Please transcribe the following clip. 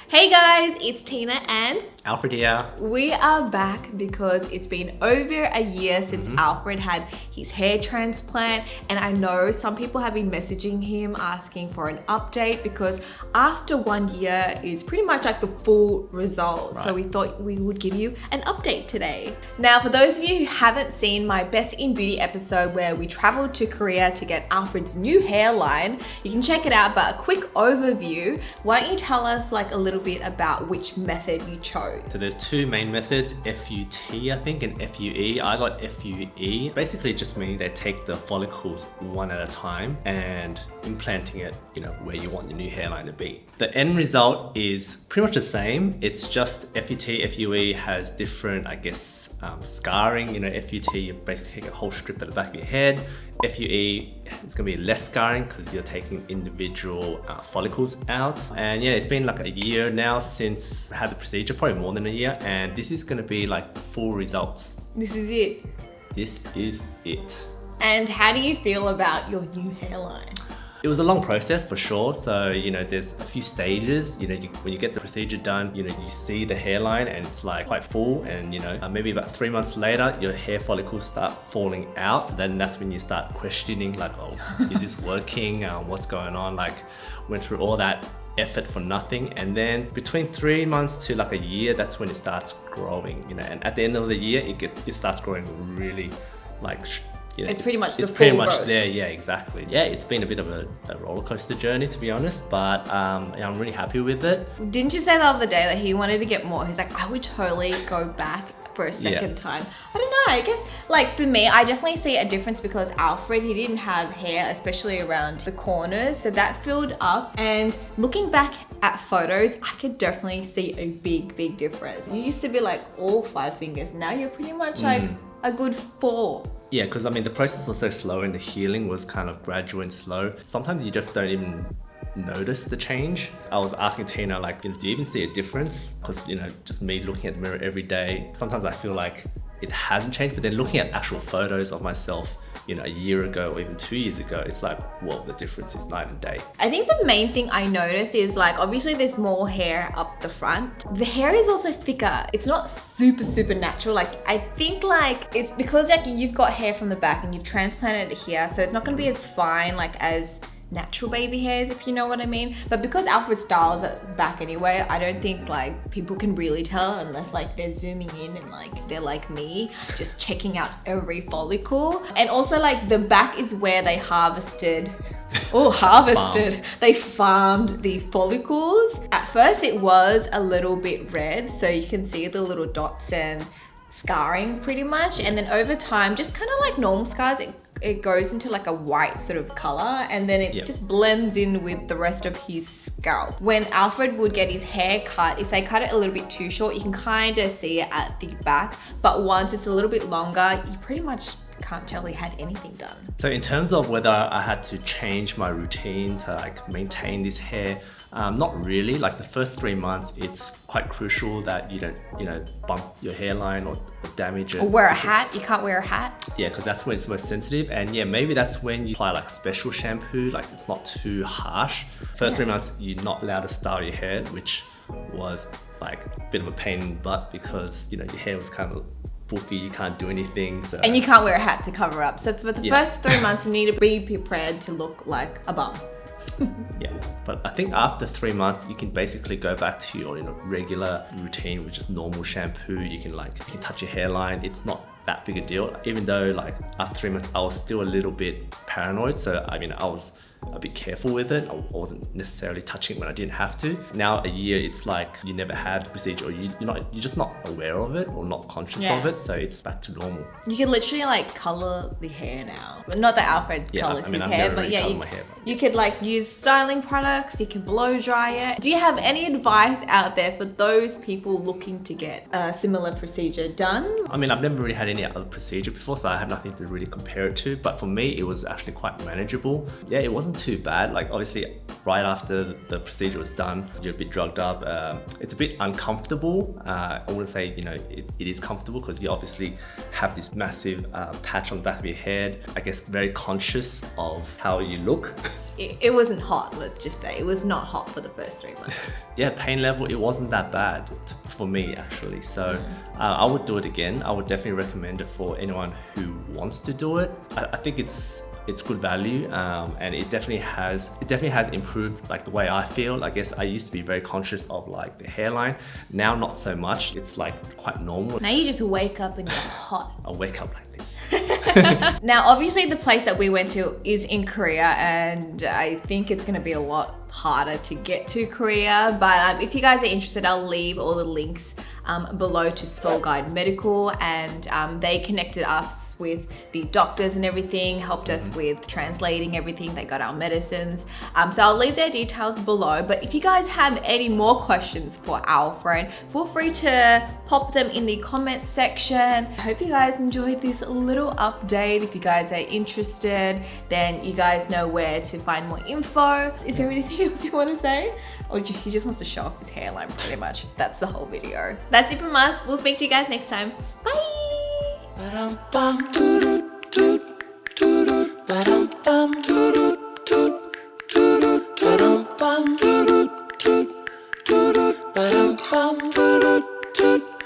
Hey guys, it's Tina and Alfred here. we are back because it's been over a year since Alfred had his hair transplant, and I know some people have been messaging him asking for an update because after 1 year is pretty much like the full result. Right. So we thought we would give you an update today. Now, for those of you who haven't seen my Best in Beauty episode where we traveled to Korea to get Alfred's new hairline, you can check it out, but a quick overview, why don't you tell us like a little bit about which method you chose? So there's two main methods, FUT I think and FUE. I got FUE. Basically just meaning they take the follicles one at a time and implanting it, where you want your new hairline to be. The end result is pretty much the same. It's just FUT, FUE has different, scarring. FUT, you basically take a whole strip at the back of your head. FUE, it's gonna be less scarring because you're taking individual follicles out. And yeah, it's been like a year now since I had the procedure, probably more than a year. And this is gonna be like the full results. This is it. This is it. And how do you feel about your new hairline? It was a long process for sure. So, there's a few stages. When you get the procedure done, you see the hairline and it's like quite full. And, maybe about 3 months later, your hair follicles start falling out. So then that's when you start questioning like, oh, is this working? What's going on? Like, went through all that effort for nothing. And then between 3 months to like a year, that's when it starts growing, and at the end of the year, it starts growing really like, it's pretty much it's the pretty full much growth. there. Yeah, exactly. Yeah, it's been a bit of a roller coaster journey, to be honest, but I'm really happy with it. Didn't you say the other day that he wanted to get more? He's like, I would totally go back for a second time. I don't know, I guess like for me, I definitely see a difference because Alfred, he didn't have hair, especially around the corners, so that filled up. And looking back at photos, I could definitely see a big difference. You used to be like all 5 fingers, now you're pretty much like a good 4. Yeah, because the process was so slow and the healing was kind of gradual and slow. Sometimes you just don't even notice the change. I was asking Tina, like, do you even see a difference? Because, just me looking at the mirror every day, sometimes I feel like it hasn't changed, but then looking at actual photos of myself, a year ago or even 2 years ago, it's like, well, the difference is night and day. I think the main thing I notice is like, obviously there's more hair up the front. The hair is also thicker. It's not super natural. Like, I think like it's because like you've got hair from the back and you've transplanted it here, so it's not gonna be as fine like as natural baby hairs, if you know what I mean. But because Alfred styles it back anyway, I don't think like people can really tell unless like they're zooming in and like they're like me, just checking out every follicle. And also like the back is where they harvested. They farmed the follicles. At first it was a little bit red, so you can see the little dots and scarring pretty much. And then over time, just kind of like normal scars, it goes into like a white sort of color, and then it just blends in with the rest of his scalp. When Alfred would get his hair cut, if they cut it a little bit too short, you can kind of see it at the back, but once it's a little bit longer, you pretty much can't tell he had anything done. So in terms of whether I had to change my routine to like maintain this hair, not really. Like the first 3 months, it's quite crucial that you don't, bump your hairline or damage it. Or wear a hat. You can't wear a hat. Yeah, because that's when it's most sensitive. And yeah, maybe that's when you apply like special shampoo, like it's not too harsh. First 3 months, you're not allowed to style your hair, which was like a bit of a pain in the butt because, your hair was kind of poofy, you can't do anything. So. And you can't wear a hat to cover up. So for the first 3 months, you need to be prepared to look like a bum. Yeah, but I think after 3 months, you can basically go back to your regular routine, which is normal shampoo. You can touch your hairline. It's not that big a deal. Even though like after 3 months, I was still a little bit paranoid. So I was a bit careful with it. I wasn't necessarily touching it when I didn't have to. Now a year, it's like you never had a procedure, or you're just not aware of it or not conscious of it. So it's back to normal. You can literally like color the hair now. Not that Alfred colors his hair, but yeah, you could like use styling products. You can blow dry it. Do you have any advice out there for those people looking to get a similar procedure done? I've never really had any other procedure before, so I have nothing to really compare it to. But for me, it was actually quite manageable. Yeah, it wasn't wasn't too bad. Like obviously right after the procedure was done, you're a bit drugged up. It's a bit uncomfortable. I wouldn't say, you know, it is comfortable because you obviously have this massive patch on the back of your head. I guess very conscious of how you look. It wasn't hot, let's just say. It was not hot for the first 3 months. Yeah, pain level, it wasn't that bad for me actually. So I would do it again. I would definitely recommend it for anyone who wants to do it. I think it's good value, and it definitely has improved like the way I feel. I guess I used to be very conscious of like the hairline. Now not so much. It's like quite normal. Now you just wake up and you're hot. I wake up like this. Now, obviously the place that we went to is in Korea, and I think it's gonna be a lot harder to get to Korea. But if you guys are interested, I'll leave all the links below to Seoul Guide Medical, and they connected us with the doctors and everything, helped us with translating everything. They got our medicines. So I'll leave their details below. But if you guys have any more questions for our friend, feel free to pop them in the comment section. I hope you guys enjoyed this little update. If you guys are interested, then you guys know where to find more info. Is there anything else you want to say? Or he just wants to show off his hairline pretty much. That's the whole video. That's it from us. We'll speak to you guys next time. Bye! Ba-dum-bum, doo-doo, doo-doo, ba-dum-bum, doo-doo, doo-doo, ba-dum-bum, doo-doo, doo-doo, ba-dum-bum, doo-doo, doo-doo.